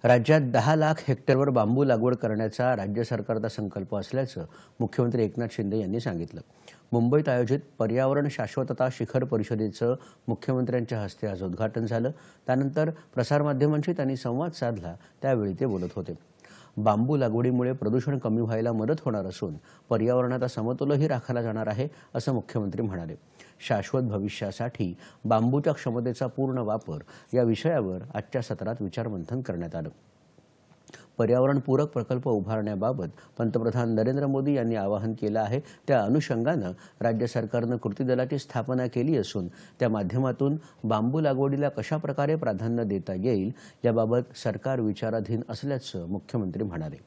राज्यात 10 लाख हेक्टरवर बांबू लागवड करण्याचा राज्य सरकारचा संकल्प असल्याचं मुख्यमंत्री एकनाथ शिंदे यांनी सांगितलं। मुंबईत आयोजित पर्यावरण शाश्वतता शिखर परिषदेचं मुख्यमंत्र्यांच्या हस्ते आज उद्घाटन झालं। त्यानंतर प्रसारमाध्यमांशी त्यांनी संवाद साधला, त्यावेळी ते बोलत होते। बांबू लागवडीमुळे प्रदूषण कमी व्हायला मदत होणार असून पर्यावरणाचा समतोलही राखला जाणार आहे, असं मुख्यमंत्री म्हणाले। शाश्वत भविष्यासाठी बांबूच्या क्षमतेचा पूर्ण वापर या विषयावर आजच्या सत्रात विचारमंथन करण्यात आलं। पर्यावरणपूरक प्रकल्प उभारण्याबाबत पंतप्रधान नरेंद्र मोदी यांनी आवाहन केलं आहे। त्या अनुषंगानं राज्य सरकारनं कृती दलाची स्थापना केली असून त्या माध्यमातून बांबू लागवडीला कशा प्रकारे प्राधान्य देता येईल याबाबत सरकार विचाराधीन असल्याचं मुख्यमंत्री म्हणाले।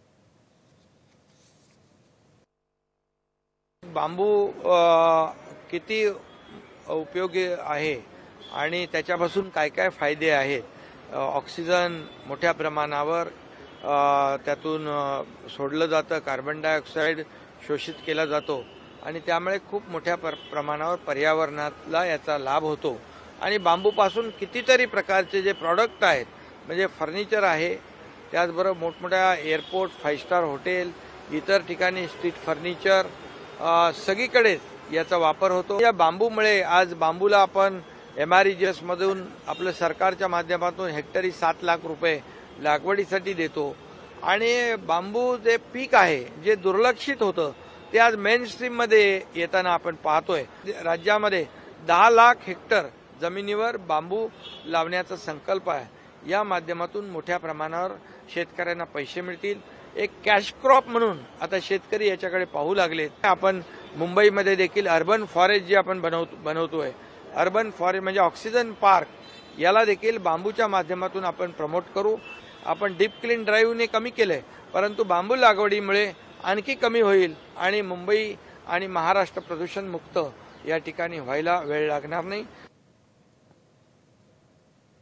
बांबू किती उपयोगी आहे आणि त्याच्यापासून काय काय फायदे आहेत। ऑक्सिजन मोठ्या प्रमाणावर त्यातून सोडलं जातं, कार्बन डायऑक्साईड शोषित केला जातो आणि त्यामुळे खूप मोठ्या प्रमाणावर पर्यावरणाला याचा लाभ होतो। आणि बांबूपासून कितीतरी प्रकारचे जे प्रॉडक्ट आहेत, म्हणजे फर्निचर आहे, त्याचबरोबर मोठमोठ्या एअरपोर्ट, 5 स्टार हॉटेल, इतर ठिकाणी स्ट्रीट फर्निचर, सगळीकडे याचा वापर होतो। या बांबूमुळे आज बांबूला आपण MREGS मधून आपल्या सरकारच्या माध्यमातून हेक्टरी 7 लाख रुपये लागवडीसाठी देतो। आणि बांबू जे पीक आहे, जे दुर्लक्षित होतं, ते आज मेन स्ट्रीम मध्ये येताना आपण पाहतोय। राज्यामध्ये 10 लाख हेक्टर जमिनीवर बांबू लावण्याचा संकल्प आहे। या माध्यमातून मोठ्या प्रमाणावर शेतकऱ्यांना पैसे मिळतील। एक कॅश क्रॉप म्हणून आता शेतकरी याच्याकडे पाहू लागलेत। आपण मुंबईमध्ये देखील अर्बन फॉरेस्ट जे आपण बनवतोय, अर्बन फॉरेस्ट म्हणजे ऑक्सिजन पार्क, याला देखील बांबूच्या माध्यमातून आपण प्रमोट करू। आपण डीप क्लीन ड्राईव्हने कमी केलंय, परंतु बांबू लागवडीमुळे आणखी कमी होईल आणि मुंबई आणि महाराष्ट्र प्रदूषण मुक्त या ठिकाणी व्हायला वेळ लागणार नाही।